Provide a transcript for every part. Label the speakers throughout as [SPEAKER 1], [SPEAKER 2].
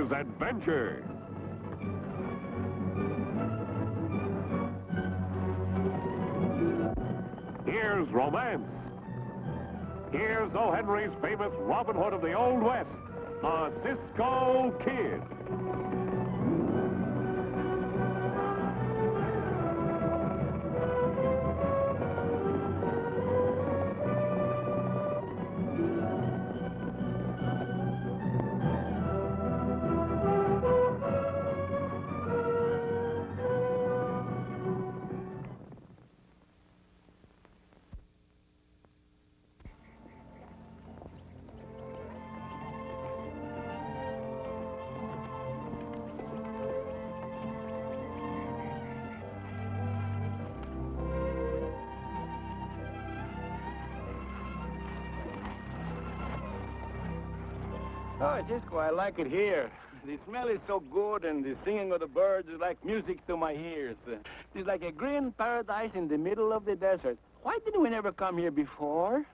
[SPEAKER 1] Here's adventure. Here's romance. Here's O. Henry's famous Robin Hood of the Old West, the Cisco Kid.
[SPEAKER 2] Oh, Cisco, I like it here. The smell is so good, and the singing of the birds is like music to my ears. It's like a green paradise in the middle of the desert. Why did we never come here before?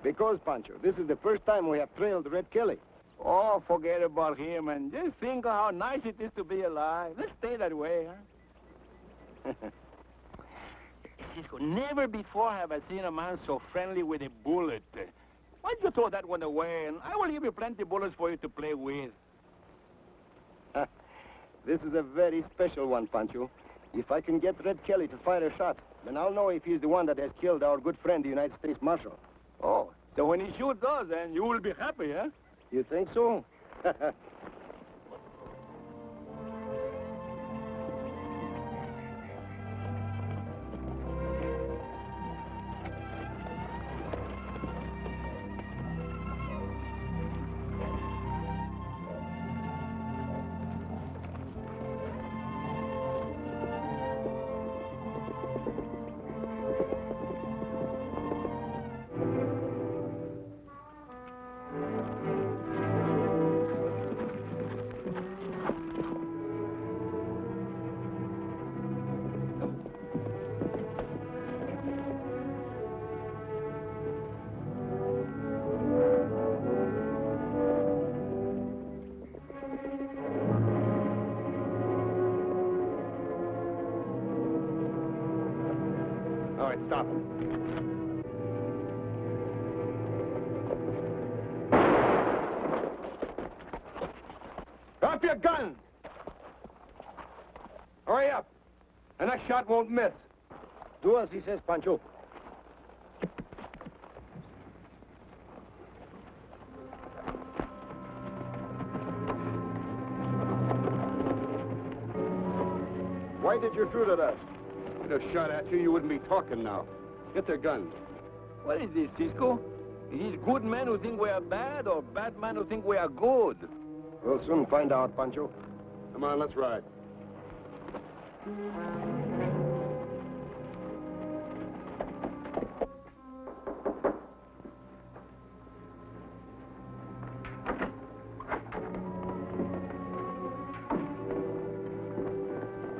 [SPEAKER 3] Because, Pancho, this is the first time we have trailed Red Kelly.
[SPEAKER 2] Oh, forget about him, and just think of how nice it is to be alive. Let's stay that way, huh? Cisco, never before have I seen a man so friendly with a bullet. Why don't you throw that one away, and I will give you plenty of bullets for you to play with.
[SPEAKER 3] This is a very special one, Pancho. If I can get Red Kelly to fire a shot, then I'll know if he's the one that has killed our good friend, the United States Marshal.
[SPEAKER 2] Oh, so when he shoots us, then you will be happy, huh?
[SPEAKER 3] You think so? All right, stop him. Drop your gun! Hurry up, and that shot won't miss. Do as he says, Pancho. Why did you shoot at us? I'd have shot at you, you wouldn't be talking now. Get their guns.
[SPEAKER 2] What is this, Cisco? Is this good men who think we are bad, or bad men who think we are good?
[SPEAKER 3] We'll soon find out, Pancho. Come on, let's ride.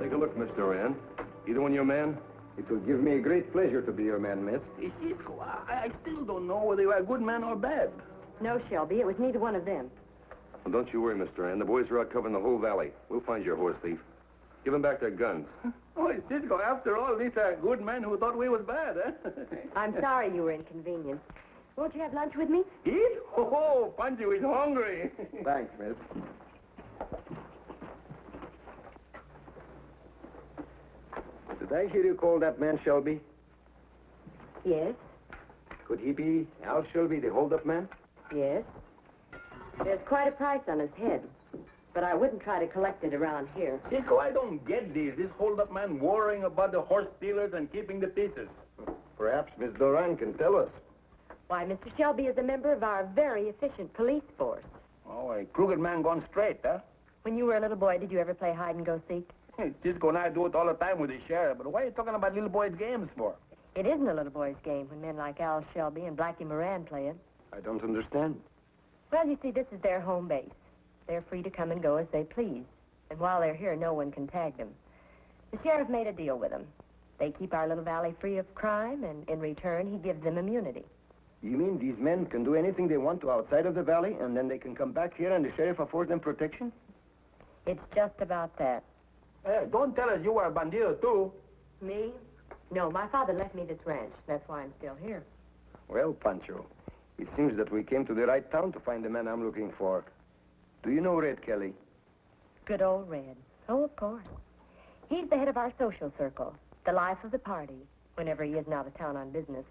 [SPEAKER 3] Take a look, Mr. Rand. Either one your man? It will give me a great pleasure to be your man, miss.
[SPEAKER 2] Hey, Cisco, I still don't know whether you are good man or bad.
[SPEAKER 4] No, Shelby, it was neither one of them.
[SPEAKER 3] Well, don't you worry, Mr. Rand. The boys are out covering the whole valley. We'll find your horse thief. Give them back their guns.
[SPEAKER 2] Oh, Cisco, after all, these are good men who thought we was bad, eh?
[SPEAKER 4] I'm sorry you were inconvenienced. Won't you have lunch with me?
[SPEAKER 2] Eat? Oh, Pancho is hungry.
[SPEAKER 3] Thanks, miss. Did I hear you call that man Shelby?
[SPEAKER 4] Yes,
[SPEAKER 3] Could he be Al Shelby, the hold-up man?
[SPEAKER 4] yes. There's quite a price on his head, but I wouldn't try to collect it around here.
[SPEAKER 2] Cisco, I don't get this hold-up man worrying about the horse stealers and keeping the pieces.
[SPEAKER 3] Perhaps Miss Doran can tell us.
[SPEAKER 4] Why, Mr. Shelby is a member of our very efficient police force.
[SPEAKER 2] Oh, a crooked man gone straight, huh?
[SPEAKER 4] When you were a little boy, did you ever play hide-and-go-seek?
[SPEAKER 2] Cisco and I do it all the time with the sheriff, but why are you talking about little boys' games for?
[SPEAKER 4] It isn't a little boy's game when men like Al Shelby and Blackie Moran play it.
[SPEAKER 3] I don't understand.
[SPEAKER 4] Well, you see, this is their home base. They're free to come and go as they please. And while they're here, no one can tag them. The sheriff made a deal with them. They keep our little valley free of crime, and in return, he gives them immunity.
[SPEAKER 3] You mean these men can do anything they want to outside of the valley, and then they can come back here and the sheriff affords them protection?
[SPEAKER 4] It's just about that.
[SPEAKER 2] Hey, don't tell us you were a bandido, too.
[SPEAKER 4] Me? No, my father left me this ranch. That's why I'm still here.
[SPEAKER 3] Well, Pancho, it seems that we came to the right town to find the man I'm looking for. Do you know Red Kelly?
[SPEAKER 4] Good old Red. Oh, of course. He's the head of our social circle, the life of the party, whenever he isn't out of town on business.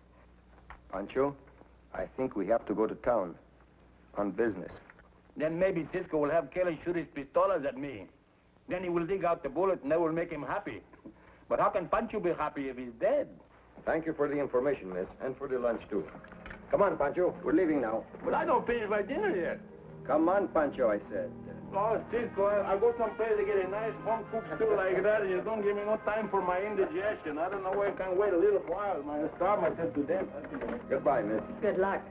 [SPEAKER 3] Pancho, I think we have to go to town on business.
[SPEAKER 2] Then maybe Cisco will have Kelly shoot his pistolas at me. Then he will dig out the bullet, and that will make him happy. But how can Pancho be happy if he's dead?
[SPEAKER 3] Thank you for the information, miss, and for the lunch, too. Come on, Pancho. We're leaving now.
[SPEAKER 2] But I don't finish my dinner yet.
[SPEAKER 3] Come on, Pancho, I said.
[SPEAKER 2] Oh, Cisco, I'll go someplace to get a nice home-cooked stew like that, and you don't give me no time for my indigestion. I don't know why I can't wait a little while. I starve myself to death.
[SPEAKER 3] Goodbye, miss.
[SPEAKER 4] Good luck.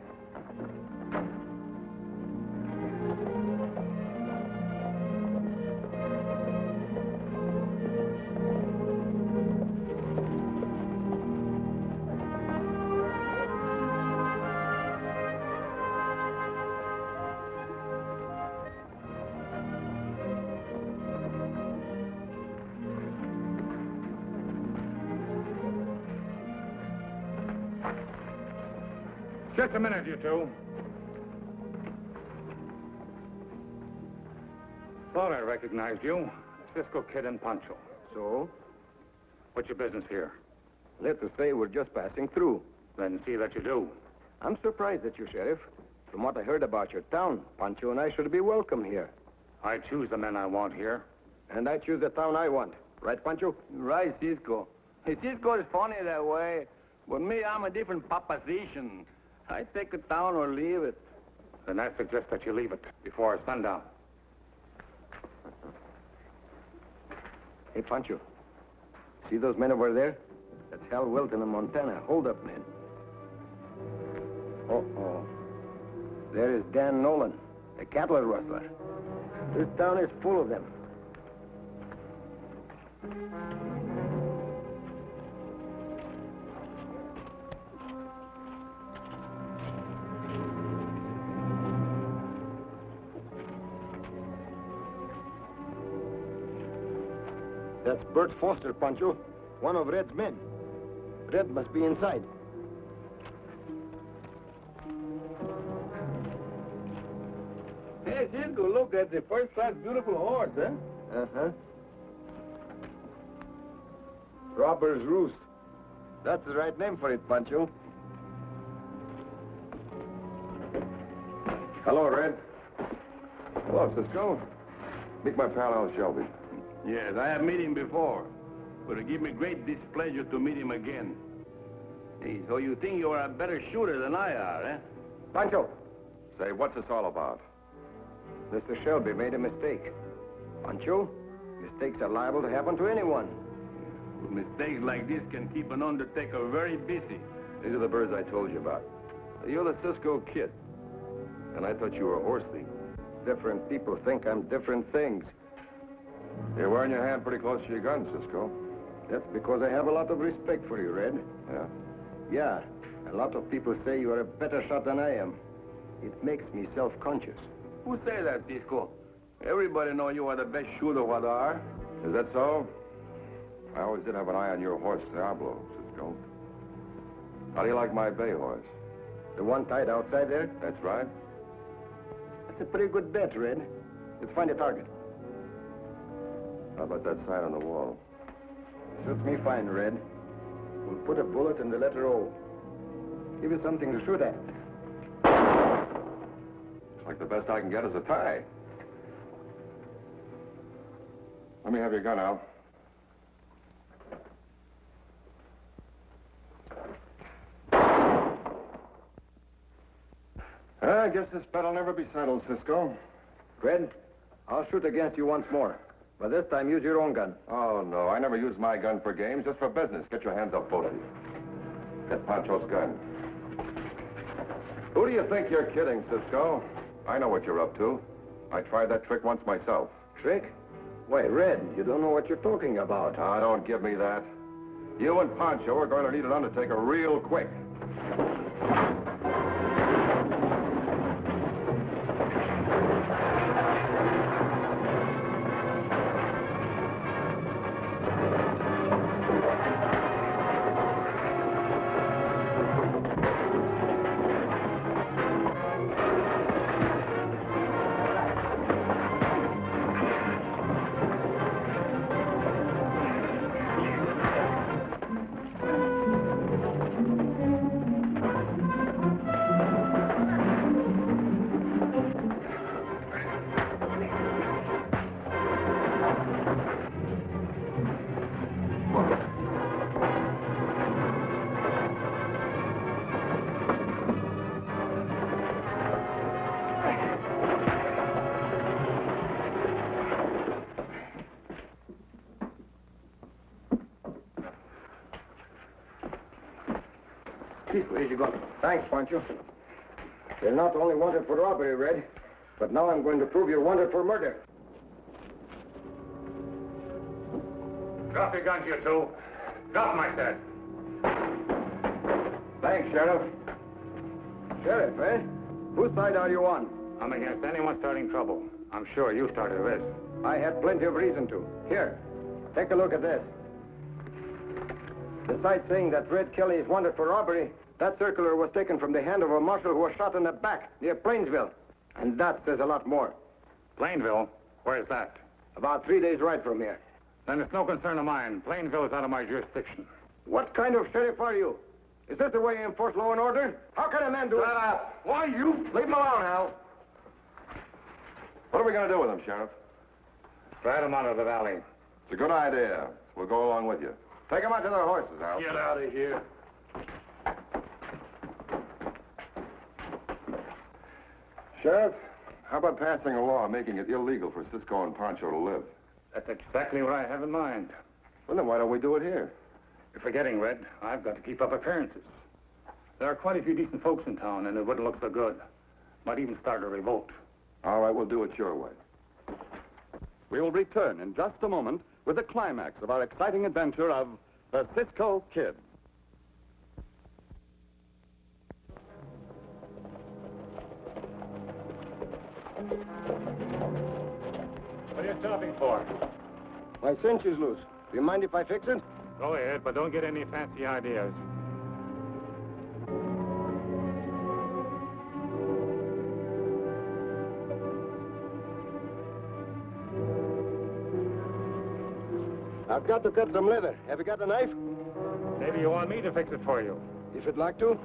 [SPEAKER 1] Just a minute, you two. Thought I recognized you. Cisco Kid and Pancho.
[SPEAKER 3] So,
[SPEAKER 1] What's your business here?
[SPEAKER 3] let's just say we're just passing through.
[SPEAKER 1] Then see that you do.
[SPEAKER 3] I'm surprised at you, Sheriff. From what I heard about your town, Pancho and I should be welcome here.
[SPEAKER 1] I choose the men I want here.
[SPEAKER 3] And I choose the town I want. Right, Pancho?
[SPEAKER 2] Right, Cisco. Hey, Cisco is funny that way. But me, I'm a different proposition. I take it down or leave it.
[SPEAKER 1] Then I suggest that you leave it before sundown.
[SPEAKER 3] Hey, Pancho. See those men over there? That's Hal Wilton of Montana. Hold up, men. Uh-oh. There is Dan Nolan, a cattle rustler. This town is full of them. That's Bert Foster, Pancho. One of Red's men. Red must be inside.
[SPEAKER 2] Hey, Cisco, look, that's a first-class beautiful horse, huh?
[SPEAKER 3] Uh-huh. Robber's Roost. That's the right name for it, Pancho.
[SPEAKER 5] Hello, Red. Hello, Cisco. Meet my pal, Al Shelby.
[SPEAKER 2] Yes, I have met him before. But it gives me great displeasure to meet him again. Hey, so you think you are a better shooter than I are, eh?
[SPEAKER 3] Pancho,
[SPEAKER 5] Say, what's this all about?
[SPEAKER 3] Mr. Shelby made a mistake. Pancho, mistakes are liable to happen to anyone.
[SPEAKER 2] Mistakes like this can keep an undertaker very busy.
[SPEAKER 5] These are the birds I told you about. You're the Cisco Kid. And I thought you were a horse thief.
[SPEAKER 3] Different people think I'm different things.
[SPEAKER 5] You're wearing your hand pretty close to your gun, Cisco.
[SPEAKER 3] That's because I have a lot of respect for you, Red.
[SPEAKER 5] Yeah?
[SPEAKER 3] Yeah, a lot of people say you are a better shot than I am. It makes me self-conscious.
[SPEAKER 2] Who say that, Cisco? Everybody know you are the best shooter what are.
[SPEAKER 5] Is that so? I always did have an eye on your horse, Diablo, Cisco. How do you like my bay horse?
[SPEAKER 3] The one tied outside there?
[SPEAKER 5] That's right.
[SPEAKER 3] That's a pretty good bet, Red. Let's find a target.
[SPEAKER 5] How about that sign on the wall?
[SPEAKER 3] Suits me fine, Red. We'll put a bullet in the letter O. Give you something to shoot at.
[SPEAKER 5] Looks like the best I can get is a tie. Let me have your gun, Al. I guess this bet'll never be settled, Cisco.
[SPEAKER 3] Red, I'll shoot against you once more. But this time, use your own gun.
[SPEAKER 5] Oh, no, I never use my gun for games, just for business. Get your hands up, both of you. Get Pancho's gun. Who do you think you're kidding, Cisco? I know what you're up to. I tried that trick once myself.
[SPEAKER 3] Trick? Why, Red, you don't know what you're talking about.
[SPEAKER 5] Ah, don't give me that. You and Pancho are going to need an undertaker real quick.
[SPEAKER 2] Cisco, here you go.
[SPEAKER 3] Thanks, Pancho. You're not only wanted for robbery, Red, but now I'm going to prove you're wanted for murder.
[SPEAKER 1] Drop your guns, you two. Drop them, I said.
[SPEAKER 3] Thanks, Sheriff. Sheriff, eh? Whose side are you on?
[SPEAKER 1] I'm against anyone starting trouble. I'm sure you started this.
[SPEAKER 3] I had plenty of reason to. Here, take a look at this. Besides saying that Red Kelly is wanted for robbery, that circular was taken from the hand of a marshal who was shot in the back near Plainsville. And that says a lot more.
[SPEAKER 1] Plainville? Where's that?
[SPEAKER 3] About 3 days' ride from here.
[SPEAKER 1] Then it's no concern of mine. Plainville is out of my jurisdiction.
[SPEAKER 3] What kind of sheriff are you? Is this the way you enforce law and order? How can a man do it?
[SPEAKER 5] Shut up!
[SPEAKER 3] Why, you? Leave him alone, Hal.
[SPEAKER 5] What are we going to do with him, Sheriff?
[SPEAKER 1] Drag them out of the valley.
[SPEAKER 5] It's a good idea. We'll go along with you. Take them out to their horses, Hal.
[SPEAKER 3] Get out of here.
[SPEAKER 5] Sheriff, how about passing a law making it illegal for Cisco and Pancho to live?
[SPEAKER 1] That's exactly what I have in mind.
[SPEAKER 5] Well, then why don't we do it here?
[SPEAKER 1] You're forgetting, Red. I've got to keep up appearances. There are quite a few decent folks in town, and it wouldn't look so good. Might even start a revolt.
[SPEAKER 5] All right, we'll do it your way.
[SPEAKER 6] We will return in just a moment with the climax of our exciting adventure of the Cisco Kid.
[SPEAKER 1] What are you stopping for?
[SPEAKER 3] My cinch is loose. Do you mind if I fix it?
[SPEAKER 1] Go ahead, but don't get any fancy ideas.
[SPEAKER 3] I've got to cut some leather. Have you got a knife?
[SPEAKER 1] Maybe you want me to fix it for you.
[SPEAKER 3] If you'd like to.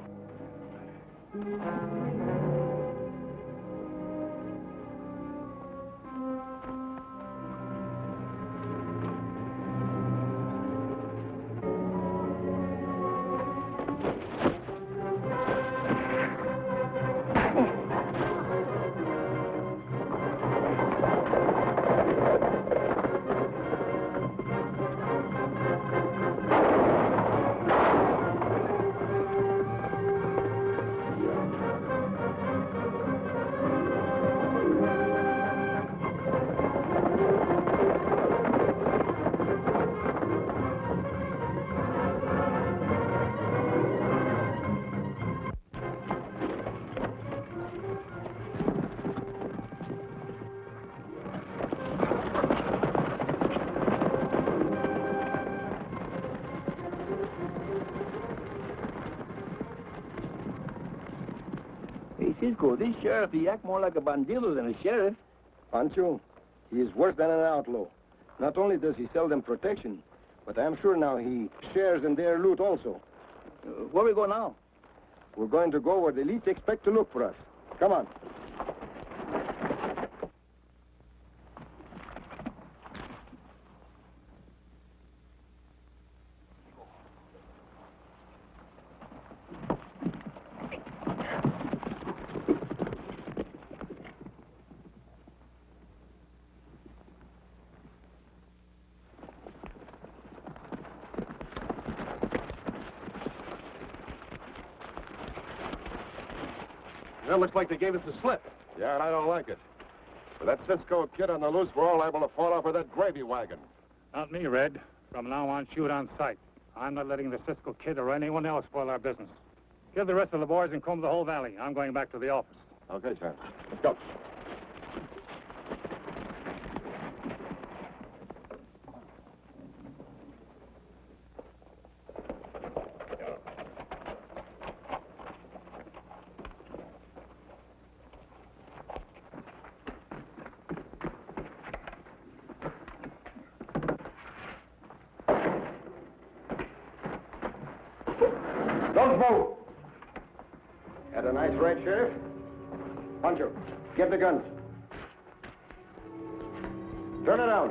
[SPEAKER 2] Hey, Cisco, this sheriff, he act more like a bandido than a sheriff.
[SPEAKER 3] Pancho, he is worse than an outlaw. Not only does he sell them protection, but I'm sure now he shares in their loot also.
[SPEAKER 2] Where we go now?
[SPEAKER 3] We're going to go where they least expect to look for us. Come on.
[SPEAKER 6] Well, looks like they gave us a slip.
[SPEAKER 5] Yeah, and I don't like it. With that Cisco Kid on the loose, we're all able to fall off with that gravy wagon.
[SPEAKER 1] Not me, Red. From now on, shoot on sight. I'm not letting the Cisco Kid or anyone else spoil our business. Kill the rest of the boys and comb the whole valley. I'm going back to the office.
[SPEAKER 5] Okay, Sheriff. Let's go.
[SPEAKER 3] Don't move! Had a nice ride, Sheriff? Pancho, get the guns. Turn around.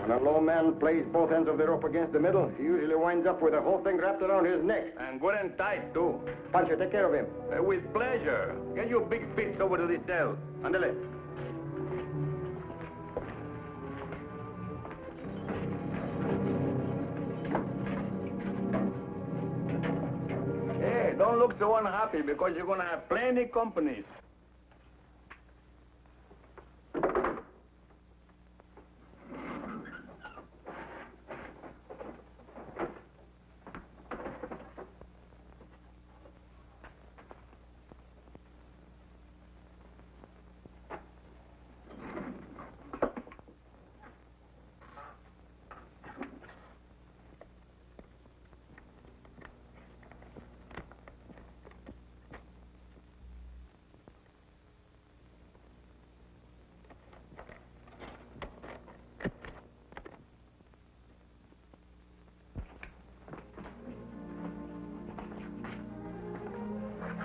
[SPEAKER 3] When a low man plays both ends of the rope against the middle, he usually winds up with the whole thing wrapped around his neck.
[SPEAKER 2] And good and tight, too.
[SPEAKER 3] Pancho, take care of him.
[SPEAKER 2] With pleasure. Get your big fists over to the cell.
[SPEAKER 3] Andale.
[SPEAKER 2] so unhappy because you're going to have plenty companies.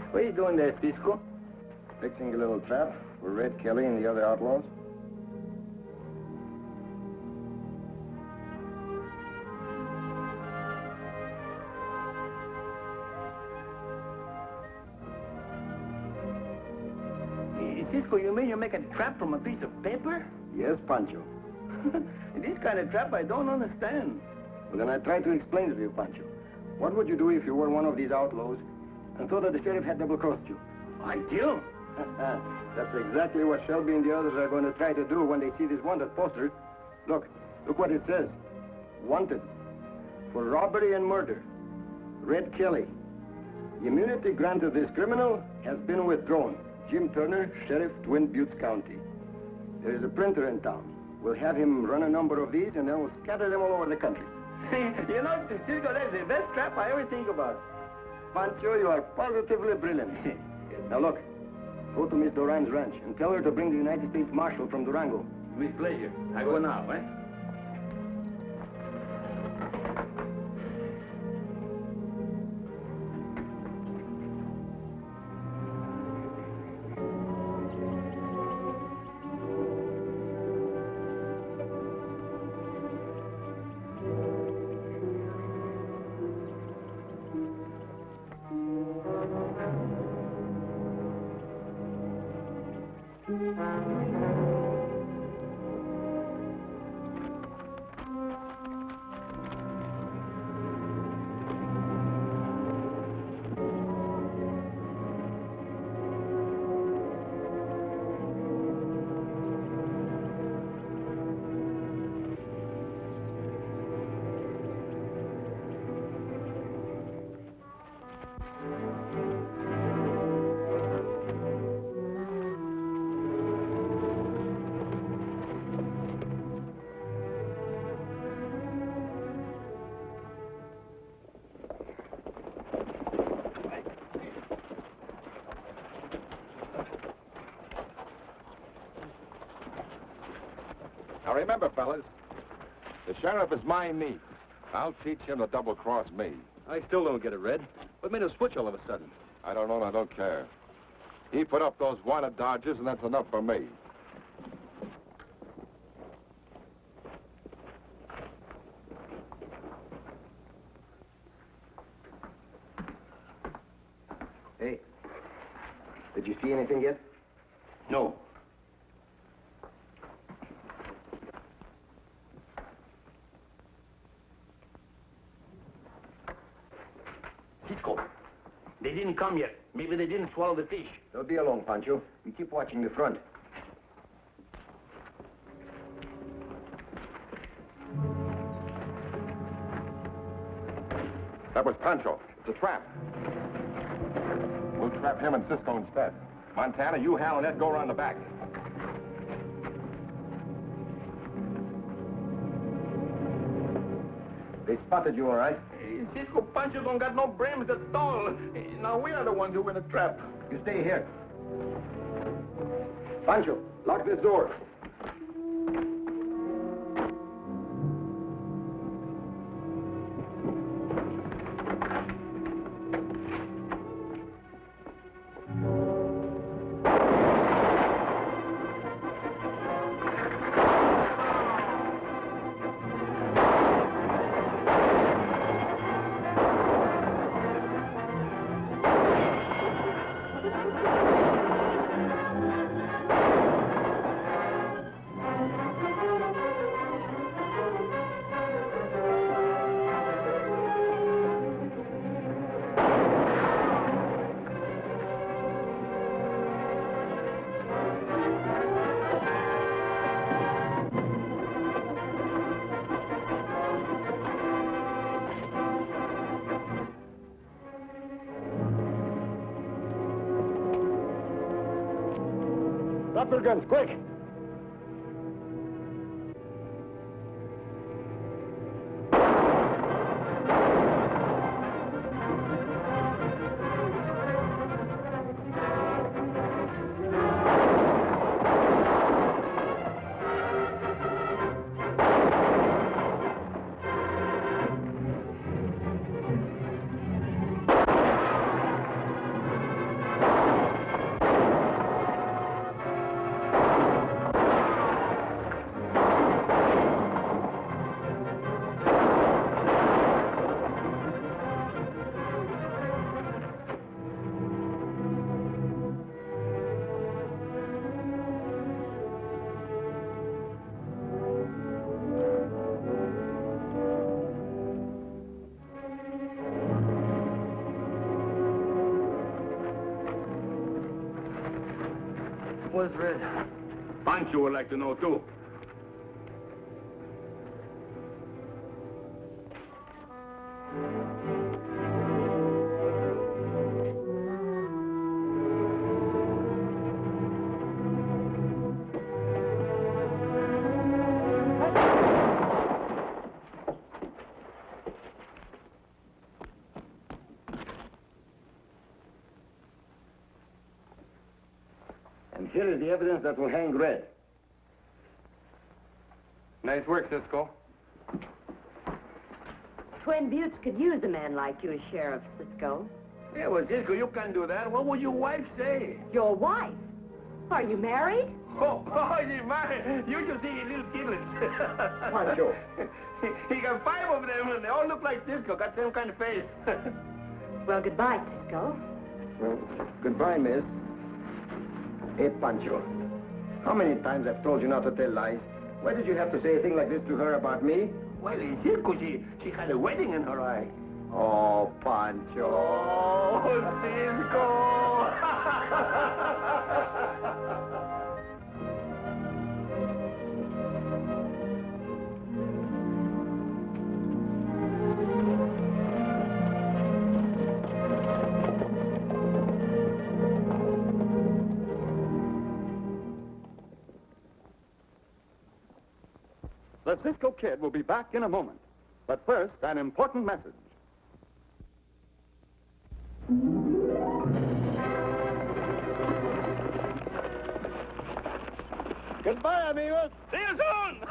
[SPEAKER 3] What are you doing there, Cisco? Fixing a little trap for Red Kelly and the other outlaws.
[SPEAKER 2] Cisco, you mean you make a trap from a piece of paper?
[SPEAKER 3] Yes, Pancho.
[SPEAKER 2] This kind of trap I don't understand.
[SPEAKER 3] Well, then I try to explain it to you, Pancho. What would you do if you were one of these outlaws and thought that the sheriff had double-crossed you?
[SPEAKER 2] I kill.
[SPEAKER 3] That's exactly what Shelby and the others are going to try to do when they see this wanted poster. Look what it says. Wanted for robbery and murder. Red Kelly. The immunity granted this criminal has been withdrawn. Jim Turner, Sheriff, Twin Buttes County. There is a printer in town. We'll have him run a number of these, and then we'll scatter them all over the country.
[SPEAKER 2] You know, Cisco, that's the best trap I ever think about.
[SPEAKER 3] Pancho, you are positively brilliant. Now look, go to Miss Doran's ranch and tell her to bring the United States Marshal from Durango.
[SPEAKER 2] With pleasure. I go now, eh?
[SPEAKER 5] Now remember, fellas, the sheriff is my niece. I'll teach him to double-cross me.
[SPEAKER 7] I still don't get it, Red. What made him switch all of a sudden?
[SPEAKER 5] I don't know and I don't care. He put up those wanted dodges, and that's enough for me.
[SPEAKER 3] Hey, did you see anything yet?
[SPEAKER 2] No. Cisco, they didn't come yet. Maybe they didn't swallow the fish.
[SPEAKER 3] They'll be along, Pancho. You keep watching the front.
[SPEAKER 5] That was Pancho. It's a trap. We'll trap him and Cisco instead. Montana, you, Hal, and Ed go around the back.
[SPEAKER 3] They spotted you, all right?
[SPEAKER 2] Cisco, Pancho don't got no brains at all. Now we are the ones who in a trap.
[SPEAKER 3] You stay here. Pancho, lock this door. Drop your guns, quick!
[SPEAKER 2] Where's Red?
[SPEAKER 3] Pancho would like to know, too. And here is the evidence that will hang Red.
[SPEAKER 5] Nice work, Cisco.
[SPEAKER 4] Twin Buttes could use a man like you as sheriff, Cisco.
[SPEAKER 2] Yeah, well, Cisco, you can't do that. What would your wife say?
[SPEAKER 4] Your wife? Are you married?
[SPEAKER 2] Oh, she's married. You should see his little kidlets.
[SPEAKER 3] Pancho.
[SPEAKER 2] He got 5 of them, and they all look like Cisco. Got same kind of face.
[SPEAKER 4] Well, goodbye, Cisco.
[SPEAKER 3] Well, goodbye, miss. Hey, Pancho. How many times I've told you not to tell lies? Why did you have to say a thing like this to her about me?
[SPEAKER 2] Well, Cisco, she had a wedding in her eye.
[SPEAKER 3] Oh, Pancho.
[SPEAKER 2] Oh, Cisco!
[SPEAKER 6] The Cisco Kid will be back in a moment. But first, an important message.
[SPEAKER 2] Goodbye, amigos. See you soon!